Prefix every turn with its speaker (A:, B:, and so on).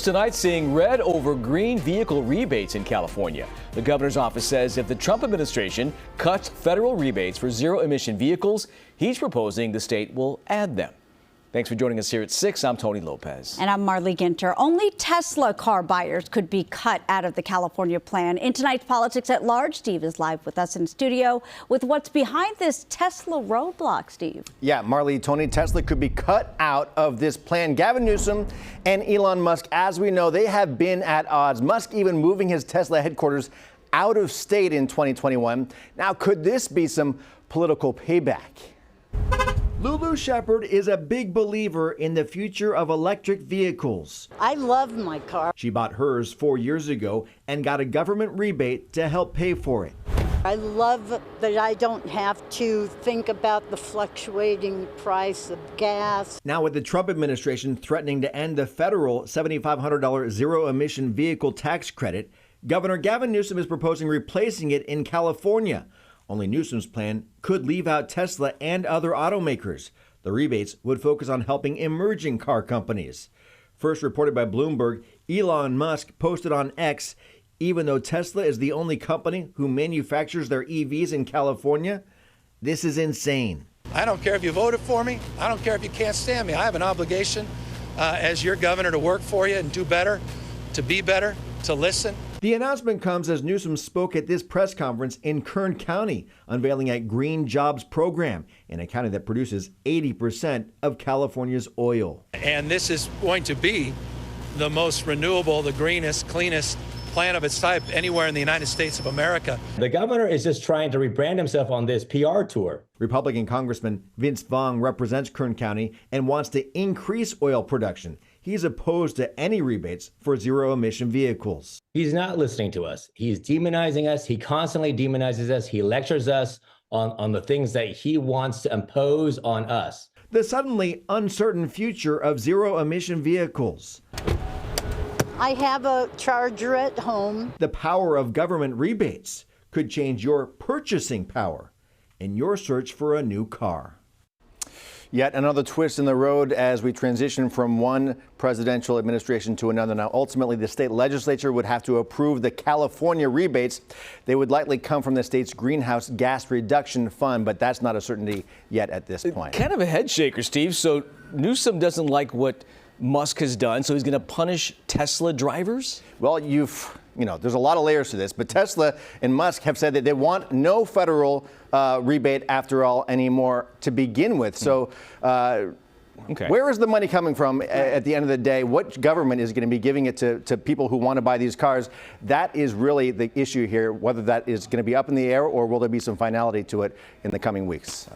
A: tonight seeing red over green vehicle rebates in California. The governor's office says if the Trump administration cuts federal rebates for zero-emission vehicles, he's proposing the state will add them. Thanks for joining us here at 6. I'm Tony Lopez.
B: And I'm Marley Ginter. Only Tesla car buyers could be cut out of the California plan. In tonight's Politics at Large, Steve is live with us in studio with what's behind this Tesla roadblock, Steve.
C: Yeah, Marley, Tony, Tesla could be cut out of this plan. Gavin Newsom and Elon Musk, as we know, they have been at odds. Musk even moving his Tesla headquarters out of state in 2021. Now, could this be some political payback? Lulu Shepard is a big believer in the future of electric vehicles.
D: I love my car.
C: She bought hers 4 years ago and got a government rebate to help pay for it.
D: I love that I don't have to think about the fluctuating price of gas.
C: Now, with the Trump administration threatening to end the federal $7,500 zero-emission vehicle tax credit, Governor Gavin Newsom is proposing replacing it in California. Only Newsom's plan could leave out Tesla and other automakers. The rebates would focus on helping emerging car companies. First reported by Bloomberg, Elon Musk posted on X, even though Tesla is the only company who manufactures their EVs in California, this is insane.
E: I don't care if you voted for me. I don't care if you can't stand me. I have an obligation as your governor to work for you and do better, to be better, to listen.
C: The announcement comes as Newsom spoke at this press conference in Kern County, unveiling a green jobs program in a county that produces 80% of California's oil.
E: And this is going to be the most renewable, the greenest, cleanest plant of its type anywhere in the United States of America.
F: The governor is just trying to rebrand himself on this PR tour.
C: Republican Congressman Vince Vaughn represents Kern County and wants to increase oil production. He's opposed to any rebates for zero-emission vehicles.
F: He's not listening to us. He's demonizing us. He constantly demonizes us. He lectures us on the things that he wants to impose on us.
C: The suddenly uncertain future of zero-emission vehicles.
D: I have a charger at home.
C: The power of government rebates could change your purchasing power in your search for a new car. Yet another twist in the road as we transition from one presidential administration to another. Now, ultimately, the state legislature would have to approve the California rebates. They would likely come from the state's greenhouse gas reduction fund, but that's not a certainty yet at this point.
A: Kind of a head shaker, Steve. So Newsom doesn't like what Musk has done, so he's going to punish Tesla drivers?
C: Well, there's a lot of layers to this, but Tesla and Musk have said that they want no federal rebate after all anymore to begin with. So where is the money coming from at the end of the day? What government is going to be giving it to people who want to buy these cars? That is really the issue here, whether that is going to be up in the air or will there be some finality to it in the coming weeks.